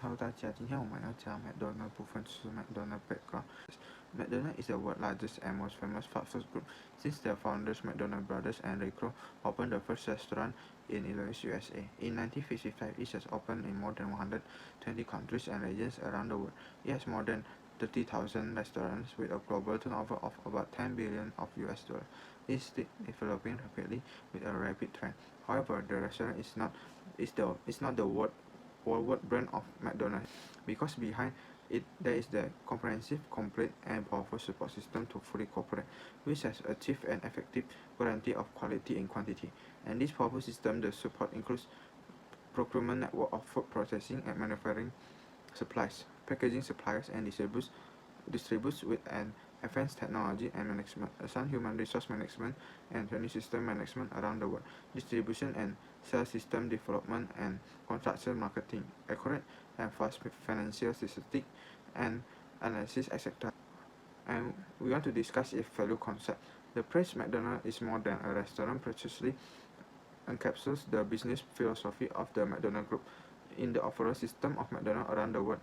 Hello 大家，今天我们要讲 McDonald 部分，就是 McDonald background. McDonald is the world's largest and most famous fast food group. Since their founders, McDonald brothers and Rico, opened the first restaurant in Illinois, USA. In 1955, it has opened in more than 120 countries and regions around the world. It has more than 30,000 restaurants with a global turnover of about 10 billion of US dollars. It is developing rapidly with a rapid trend. However, the restaurant is not the worldwide brand of McDonald's, because behind it there is the comprehensive, complete, and powerful support system to fully cooperate, which has achieved an effective guarantee of quality and quantity. And this powerful system, the support includes procurement network of food processing and manufacturing supplies, packaging suppliers, and distributes with an advanced technology and management, some human resource management and training system management around the world, distribution and sales system development and construction marketing, accurate and fast financial statistics and analysis, etc. And we want to discuss its value concept. The phrase McDonald's is more than a restaurant precisely encapsulates the business philosophy of the McDonald Group. In the overall system of McDonald's around the world,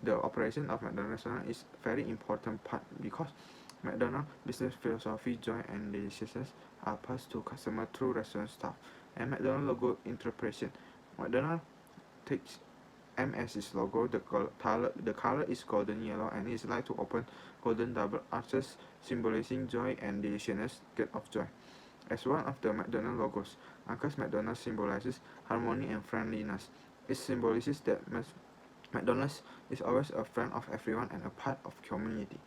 the operation of McDonald's restaurant is very important part, because McDonald's business philosophy, joy, and deliciousness are passed to customers through restaurant staff. And McDonald's logo interpretation. McDonald's takes M as its logo. The color is golden yellow, and it is like to open golden double arches, symbolizing joy and deliciousness, gate of joy. As one of the McDonald's logos, Uncle's McDonald's symbolizes harmony and friendliness. It symbolizes that McDonald's is always a friend of everyone and a part of community.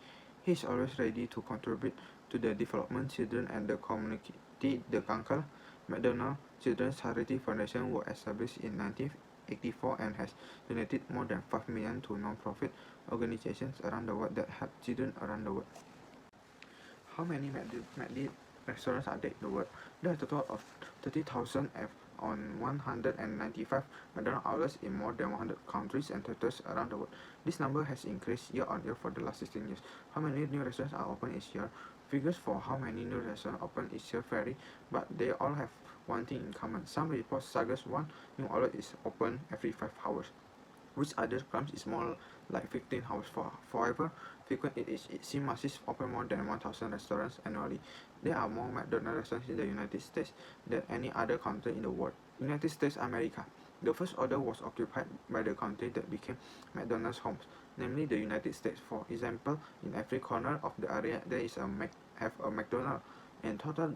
He is always ready to contribute to the development children and the community. The Uncle McDonald Children's Charity Foundation was established in 1984 and has donated more than 5 million to non-profit organizations around the world that help children around the world. How many McD restaurants are there in the world? There are a total of 30,000 on 195 McDonald's outlets in more than 100 countries and territories around the world. This number has increased year on year for the last 16 years. How many new restaurants are open each year? Figures for how many new restaurants open each year vary, but they all have one thing in common. Some reports suggest one new outlet is open every 5 hours, which others claim is more like 15 hours. However frequent it is, it seems Macy's open more than 1,000 restaurants annually. There are more McDonald's restaurants in the United States than any other country in the world. United States, America. The first order was occupied by the country that became McDonald's homes, namely the United States. For example, in every corner of the area there is a McDonald's. In total,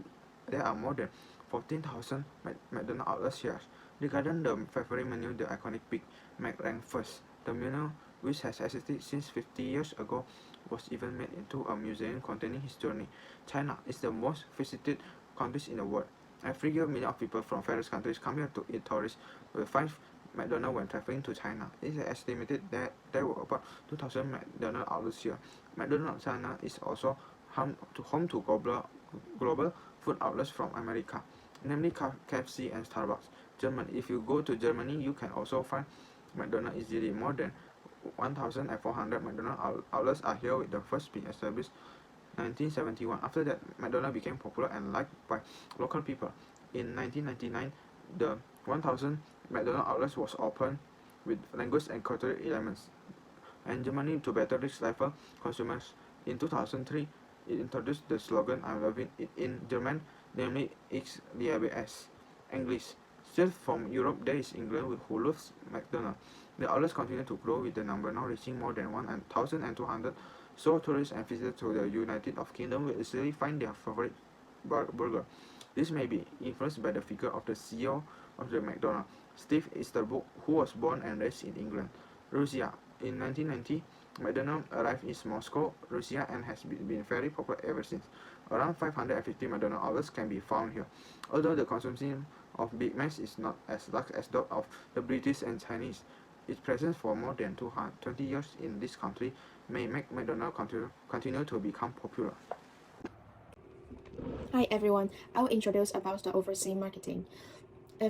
there are more than 14,000 McDonald's outlets here. Regarding the favorite menu, the iconic Big Mac ranked first. The menu, which has existed since 50 years ago, was even made into a museum containing his journey. China is the most visited country in the world. Every year, millions of people from various countries come here to eat. Tourists will find McDonald's when traveling to China. It is estimated that there were about 2,000 McDonald's outlets here. McDonald's China is also home to global food outlets from America, namely KFC and Starbucks. Germany. If you go to Germany, you can also find McDonald's easily. More than 1,400 McDonald's outlets are here, with the first being established 1971. After that, McDonald's became popular and liked by local people. In 1999, the 1,000 McDonald's outlets was opened with language and cultural elements, and Germany to better reach level consumers. In 2003, it introduced the slogan "I'm loving it" in German, namely "Ich liebe es." English. Still from Europe, there is England, who loves McDonald's. The outlets continue to grow, with the number now reaching more than 1,200. So tourists and visitors to the United Kingdom will easily find their favorite burger. This may be influenced by the figure of the CEO of the McDonald's, Steve Easterbrook, who was born and raised in England. Russia. In 1990, McDonald's arrived in Moscow, Russia, and has been very popular ever since. Around 550 McDonald's outlets can be found here. Although the consumption of Big Macs is not as large as that of the British and Chinese, its presence for more than 20 years in this country may make McDonald's continue to become popular. Hi everyone, I'll introduce about the overseas marketing.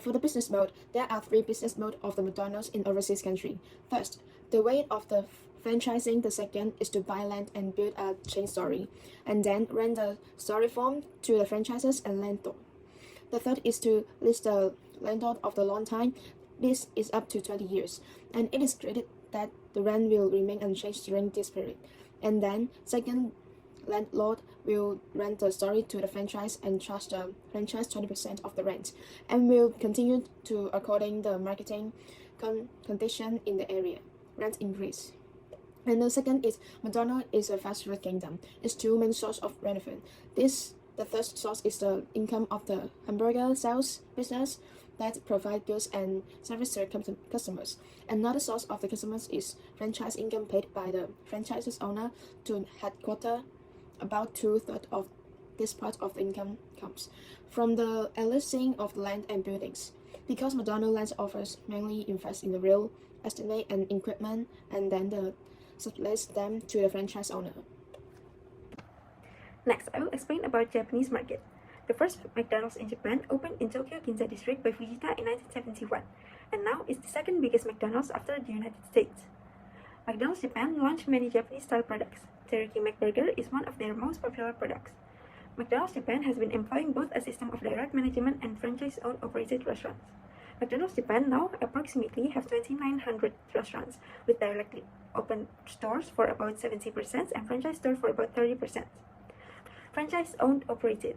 For the business mode, there are 3 business modes of the McDonald's in overseas country. First, the way of the franchising. The second is to buy land and build a chain store, and then rent the store form to the franchises and landlord. The third is to list the landlord of the long time This is up to 20 years, and it is predicted that the rent will remain unchanged during this period. And then, second, landlord will rent the store to the franchise and charge the franchise 20% of the rent, and will continue to according the marketing condition in the area. Rent increase. And the second is McDonald's is a fast food kingdom. Its two main source of revenue. The third source is the income of the hamburger sales business that provide goods and service to customers. Another source of the customers is franchise income paid by the franchise's owner to headquarters. About 2/3 of this part of the income comes from the leasing of land and buildings. Because McDonald's land offers mainly invest in the real estate and equipment, and then sublease them to the franchise owner. Next, I will explain about Japanese market. The first McDonald's in Japan opened in Tokyo Ginza District by Fujita in 1971, and now is the second biggest McDonald's after the United States. McDonald's Japan launched many Japanese-style products. Teriyaki McBurger is one of their most popular products. McDonald's Japan has been employing both a system of direct management and franchise-owned operated restaurants. McDonald's Japan now approximately have 2,900 restaurants, with directly open stores for about 70% and franchise stores for about 30%. Franchise-owned operated.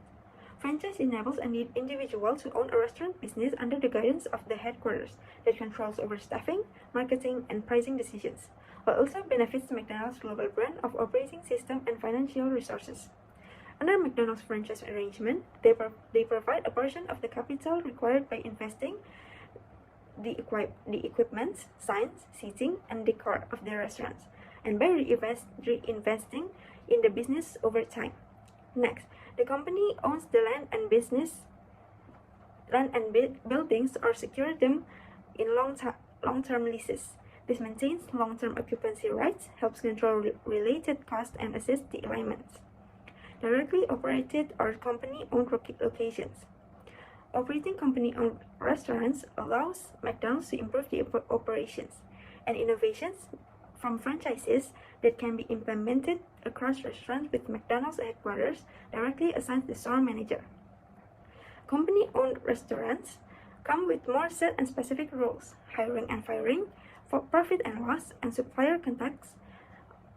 Franchise enables an individual to own a restaurant business under the guidance of the headquarters that controls over staffing, marketing, and pricing decisions, while also benefits McDonald's global brand of operating system and financial resources. Under McDonald's franchise arrangement, they provide a portion of the capital required by investing the equipment, signs, seating, and decor of their restaurants, and by reinvesting in the business over time. Next, the company owns the land and buildings or secure them in long-term leases. This maintains long-term occupancy rights, helps control related costs, and assists the alignments. Directly operated or company-owned locations. Operating company-owned restaurants allows McDonald's to improve the operations and innovations from franchises that can be implemented across restaurants with McDonald's headquarters directly assigned the store manager. Company-owned restaurants come with more set and specific rules, hiring and firing, for profit and loss, and supplier contacts,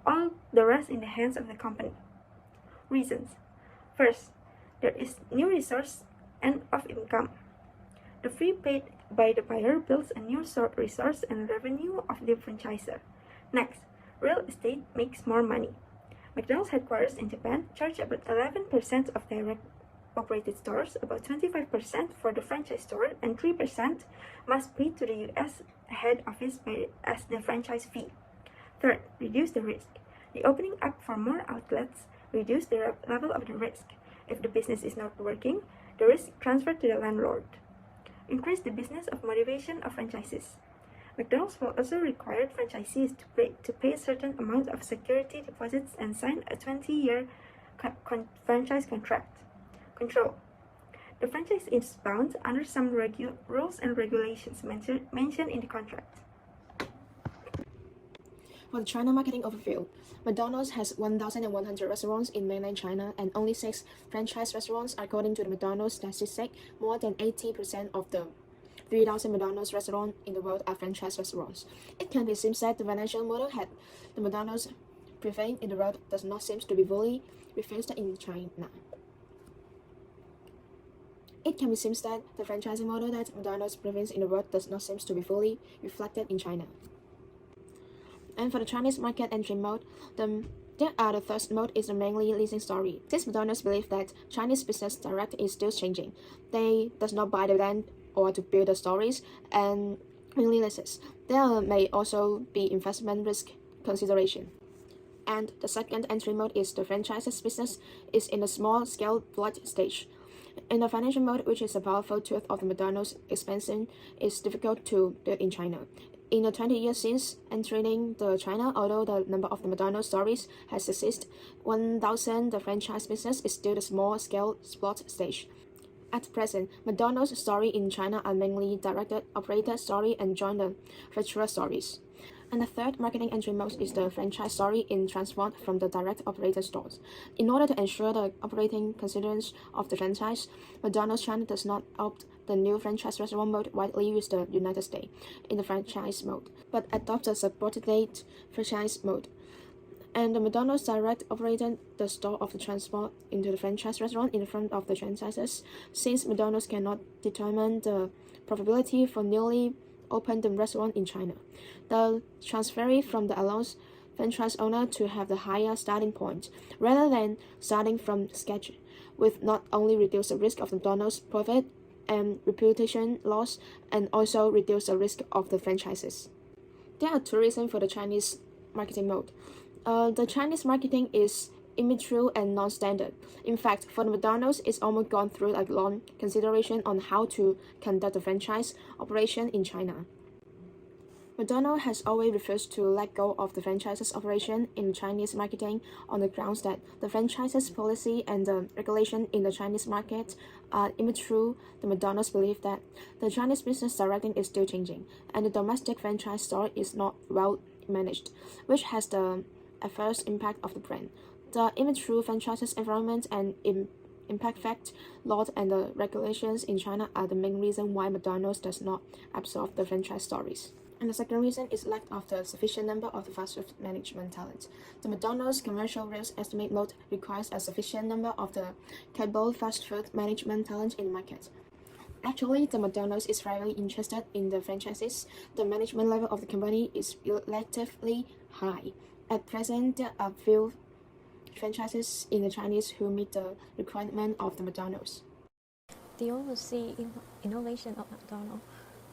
all the rest in the hands of the company. Reasons. First, there is new resource and of income. The fee paid by the buyer builds a new resource and revenue of the franchisor. Next, real estate makes more money. McDonald's headquarters in Japan charge about 11% of direct operated stores, about 25% for the franchise store, and 3% must pay to the US head office as the franchise fee. Third, reduce the risk. The opening up for more outlets reduce the level of the risk. If the business is not working, the risk transferred to the landlord. Increase the business of motivation of franchises. McDonald's will also require franchisees to pay a certain amount of security deposits and sign a 20-year franchise contract. Control. The franchise is bound under some rules and regulations mentioned in the contract. For the China marketing overview, McDonald's has 1,100 restaurants in mainland China and only 6 franchise restaurants. According to the McDonald's statistic, more than 80% of the 3,000 McDonald's restaurants in the world are franchise restaurants. It can be seen that the financial model had the McDonald's prevailing in the world does not seem to be fully reflected in China. It can be seen that the franchising model that McDonald's prevails in the world does not seem to be fully reflected in China. And for the Chinese market entry mode, the third mode is the mainly leasing story. Since McDonald's believe that Chinese business direct is still changing, they does not buy the land or to build the stores and mainly leases. There may also be investment risk consideration. And the second entry mode is the franchises business is in a small scale flight stage. In the financial mode, which is a powerful tool of the McDonald's expansion, is difficult to do in China. In the 20 years since entering the China, although the number of the McDonald's stores has exceeded 1,000, the franchise business is still the small-scale spot stage. At present, McDonald's stories in China are mainly directed operator story and joint venture stories. And the third marketing entry mode is the franchise story in transport from the direct operator stores. In order to ensure the operating consistency of the franchise, McDonald's China does not opt the new franchise restaurant mode widely used in the United States in the franchise mode, but adopts a subordinate franchise mode. And the McDonald's direct operated the store of the transport into the franchise restaurant in front of the franchises, since McDonald's cannot determine the profitability for newly opened restaurant in China. The transferee from the allows franchise owner to have the higher starting point, rather than starting from scratch, with not only reduce the risk of McDonald's profit and reputation loss, and also reduce the risk of the franchises. There are two reasons for the Chinese marketing mode. The Chinese marketing is immature and non-standard. In fact, for the McDonald's, it's almost gone through a long consideration on how to conduct the franchise operation in China. McDonald's has always refused to let go of the franchises operation in Chinese marketing on the grounds that the franchises policy and the regulation in the Chinese market are immature. The McDonald's believe that the Chinese business directing is still changing, and the domestic franchise store is not well managed, which has the adverse impact of the brand. The immature franchises environment and impact fact law and the regulations in China are the main reason why McDonald's does not absorb the franchise stories. And the second reason is lack of the sufficient number of the fast food management talent. The McDonald's commercial risk estimate mode requires a sufficient number of the capable fast food management talent in the market. Actually, the McDonald's is very interested in the franchises. The management level of the company is relatively high. At present, there are few franchises in the Chinese who meet the requirement of the McDonald's. The overseas innovation of McDonald's.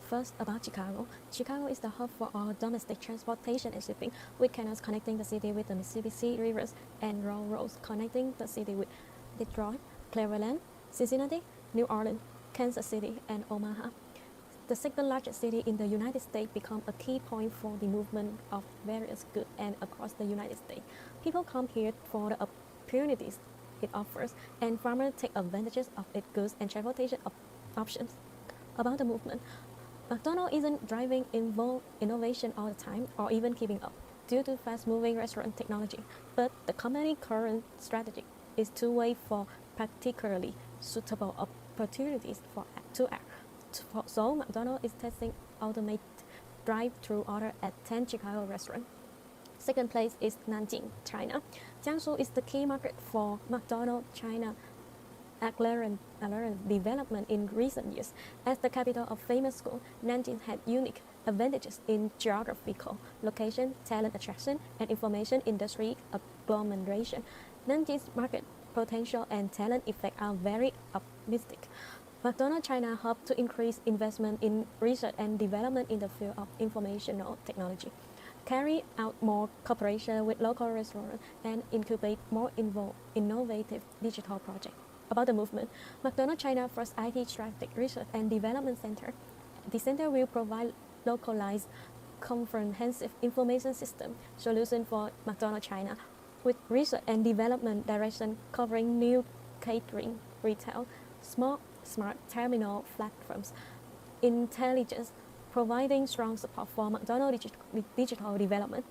First, about Chicago. Chicago is the hub for all domestic transportation and shipping, with canals connecting the city with the Mississippi rivers and railroads connecting the city with Detroit, Cleveland, Cincinnati, New Orleans, Kansas City, and Omaha. The second largest city in the United States became a key point for the movement of various goods and across the United States. People come here for the opportunities it offers, and farmers take advantages of its goods and transportation options. About the movement, McDonald's isn't driving innovation all the time or even keeping up due to fast-moving restaurant technology, but the company's current strategy is to wait for particularly suitable opportunities to act. So McDonald's is testing automated drive-through order at 10 Chicago restaurants. Second place is Nanjing, China. Jiangsu is the key market for McDonald's China accelerated development in recent years. As the capital of famous school, Nanjing had unique advantages in geographical location, talent attraction, and information industry agglomeration. Nanjing's market potential and talent effect are very optimistic. McDonald's China hopes to increase investment in research and development in the field of informational technology, carry out more cooperation with local restaurants, and incubate more innovative digital projects. About the movement, McDonald's China first IT strategic research and development center. The center will provide localized, comprehensive information system solution for McDonald's China, with research and development direction covering new catering, retail, smart terminal platforms, intelligence, providing strong support for McDonald's digital development.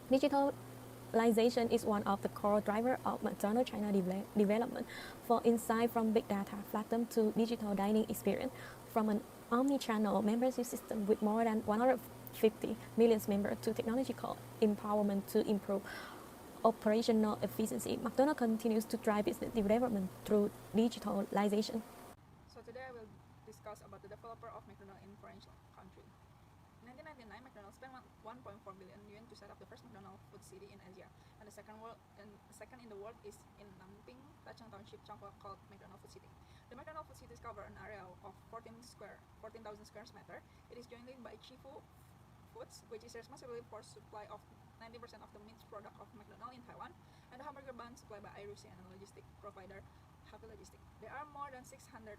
Digitalization is one of the core drivers of McDonald's China development, for insight from big data platform to digital dining experience, from an omni-channel membership system with more than 150 million members to technological empowerment to improve operational efficiency. McDonald's continues to drive business development through digitalization. So today I will discuss about the developer of McDonald's in foreign country. In 1999, McDonald's spent 1.4 billion yuan to set up the first McDonald's food city in Asia, and the second in the world is in Nanping, Tachang Township, Changhua, called McDonald's Food City. The McDonald's Food City covers an area of 14,000 square meters. It is joined by Chifu Foods, which is responsible for supply of 90% of the meat product of McDonald's in Taiwan, and the hamburger bun supplied by IRUC and logistic provider Happy Logistic. There are more than 600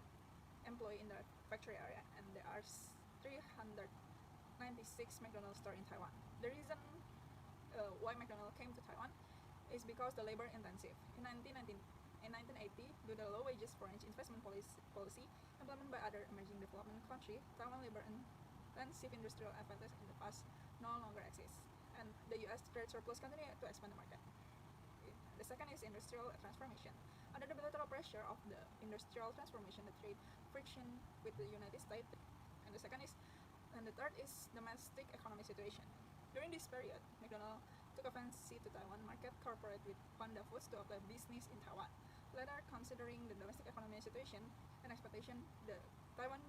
employees in the factory area, and there are 396 McDonald's stores in Taiwan. The reason why McDonald's came to Taiwan is because the labor intensive. In In 1980, due to the low wages foreign investment policy implemented by other emerging development countries, Taiwan labor-intensive industrial advantage in the past no longer exists, and the U.S. trade surplus continue to expand the market. The second is industrial transformation. Under the bilateral pressure of the industrial transformation, the trade friction with the United States, and the third is domestic economic situation. During this period, McDonald's took a fancy to Taiwan market, cooperate with Panda Foods to apply business in Taiwan. Later, considering the domestic economic situation and expectation, the Taiwan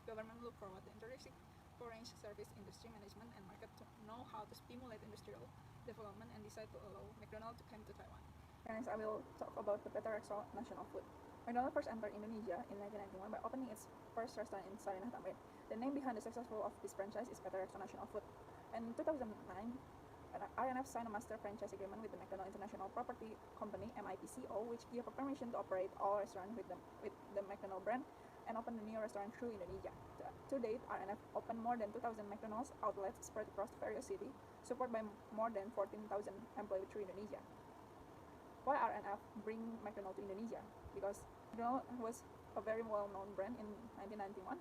government looked forward to introducing foreign service industry management and market to know how to stimulate industrial development and decide to allow McDonald's to come to Taiwan. Next, I will talk about the Petra national food. McDonald's first entered Indonesia in 1991 by opening its first restaurant in Sarinah, Tamrin. The name behind the successful of this franchise is Petra national food. In 2009, RNF signed a master franchise agreement with the McDonald's International Property Company (MIPCO), which gave permission to operate all restaurants with the McDonald's brand and open a new restaurant through Indonesia. To date, RNF opened more than 2,000 McDonald's outlets spread across various cities, supported by more than 14,000 employees through Indonesia. Why RNF bring McDonald's to Indonesia? Because McDonald's was a very well-known brand in 1991,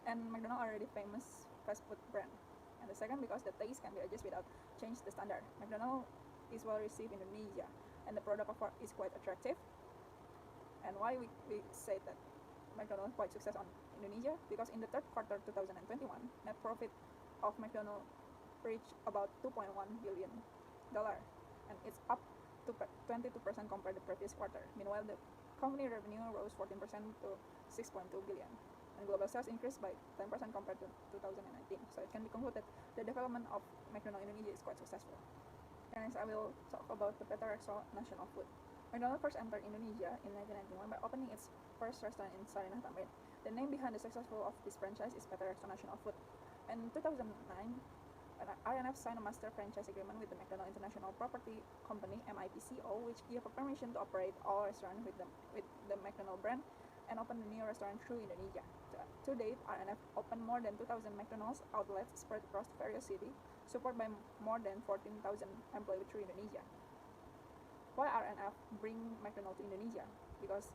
and McDonald's already famous fast food brand. And the second, because the taste can be adjusted without change the standard. McDonald's is well received in Indonesia, and the product offer is quite attractive. And why we say that McDonald's quite success on Indonesia? Because in the third quarter 2021, net profit of McDonald's reached about $2.1 billion, and it's up to 22% compared to the previous quarter. Meanwhile, the company revenue rose 14% to $6.2 billion. And global sales increased by 10% compared to 2019. So it can be concluded that the development of McDonald's Indonesia is quite successful. And next, I will talk about the Petra national food. McDonald's first entered Indonesia in 1991 by opening its first restaurant in Sarinah, Tamrin. The name behind the successful of this franchise is Petra national food. In 2009, RNF signed a master franchise agreement with the McDonald's International Property Company (MIPCO), which gave permission to operate all restaurants with the McDonald's brand and open a new restaurant through Indonesia. To date, RNF opened more than 2,000 McDonald's outlets spread across various cities, supported by more than 14,000 employees through Indonesia. Why RNF bring McDonald's to Indonesia? Because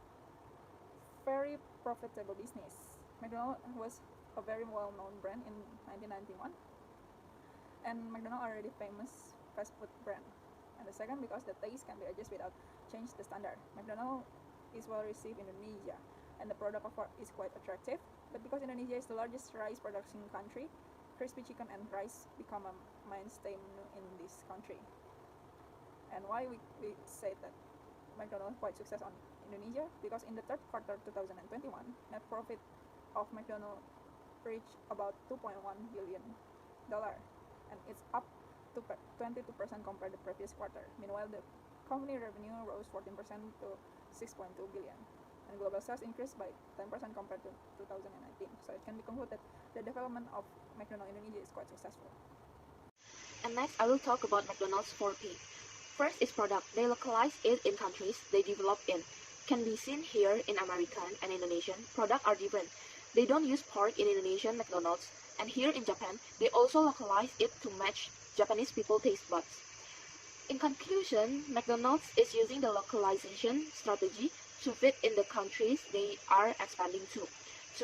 very profitable business. McDonald's was a very well-known brand in 1991, and McDonald's already famous fast food brand. And the second, because the taste can be adjusted without change the standard. McDonald's is well received in Indonesia, and the product offer is quite attractive. But because Indonesia is the largest rice production country, crispy chicken and rice become a mainstay menu in this country. And why we say that McDonald's quite success on Indonesia? Because in the third quarter 2021, net profit of McDonald's reached about $2.1 billion, and it's up to 22% compared to the previous quarter. Meanwhile, the company revenue rose 14% to $6.2 billion. And global sales increased by 10% compared to 2019. So it can be concluded that the development of McDonald's Indonesia is quite successful. And next, I will talk about McDonald's 4P. First is product. They localize it in countries they develop in. Can be seen here in American and Indonesian. Products are different. They don't use pork in Indonesian McDonald's. And here in Japan, they also localize it to match Japanese people taste buds. In conclusion, McDonald's is using the localization strategy to fit in the countries they are expanding to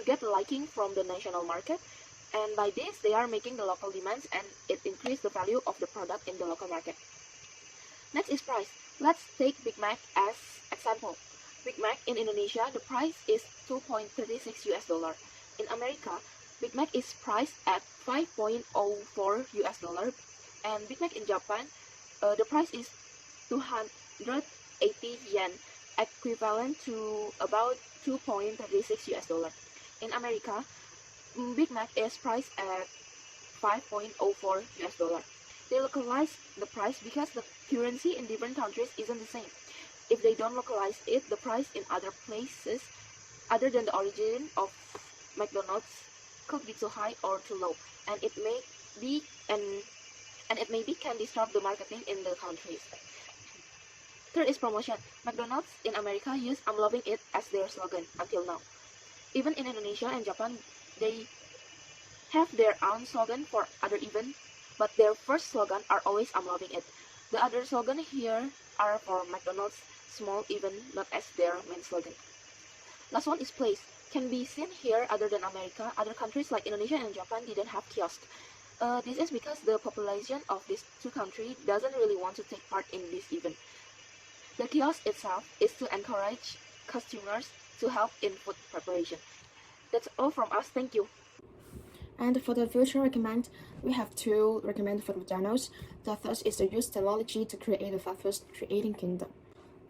get liking from the national market, and by this they are making the local demands and it increases the value of the product in the local market. Next is price. Let's take Big Mac as example. Big Mac in Indonesia, the price is $2.36 US. In America, Big Mac is priced at $5.04 US, and Big Mac in Japan, the price is 280 yen, equivalent to about $2.36 US. In America, Big Mac is priced at $5.04 US. They localize the price because the currency in different countries isn't the same. If they don't localize it, the price in other places other than the origin of McDonald's could be too high or too low, and it may be can disrupt the marketing in the countries. Third is promotion. McDonald's in America use "I'm loving it" as their slogan until now. Even in Indonesia and Japan, they have their own slogan for other events, but their first slogan are always "I'm loving it." The other slogan here are for McDonald's small even not as their main slogan. Last one is place. Can be seen here other than America. Other countries like Indonesia and Japan didn't have kiosks. This is because the population of these two countries doesn't really want to take part in this event. The kiosk itself is to encourage customers to help in food preparation. That's all from us. Thank you. And for the future recommend, we have two recommend for McDonald's. The first is to use technology to create a fast creating kingdom.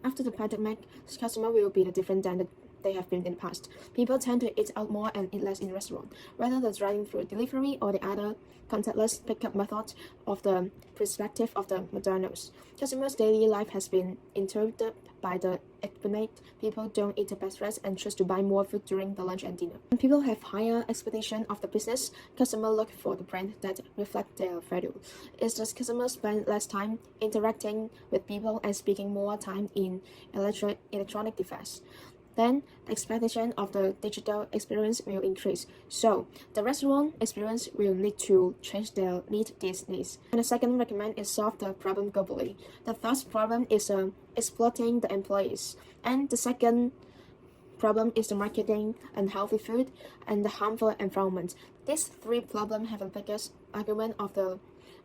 After the pandemic, customer will be different than they have been in the past. People tend to eat out more and eat less in restaurant, rather than driving through delivery or the other contactless pickup method of the perspective of the McDonald's. Customers' daily life has been interrupted by the epidemic. People don't eat the best rest and choose to buy more food during the lunch and dinner. When people have higher expectation of the business, customers look for the brand that reflect their value. It's just customers spend less time interacting with people and spending more time in electronic devices. Then the expectation of the digital experience will increase. So the restaurant experience will need to change their these needs. And the second recommend is solve the problem globally. The first problem is exploiting the employees. And the second problem is the marketing unhealthy food and the harmful environment. These three problems have the biggest argument of the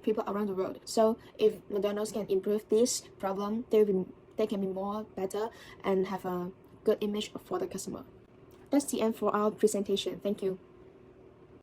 people around the world. So if McDonald's can improve this problem, they can be more better and have a good image for the customer. That's the end for our presentation. Thank you.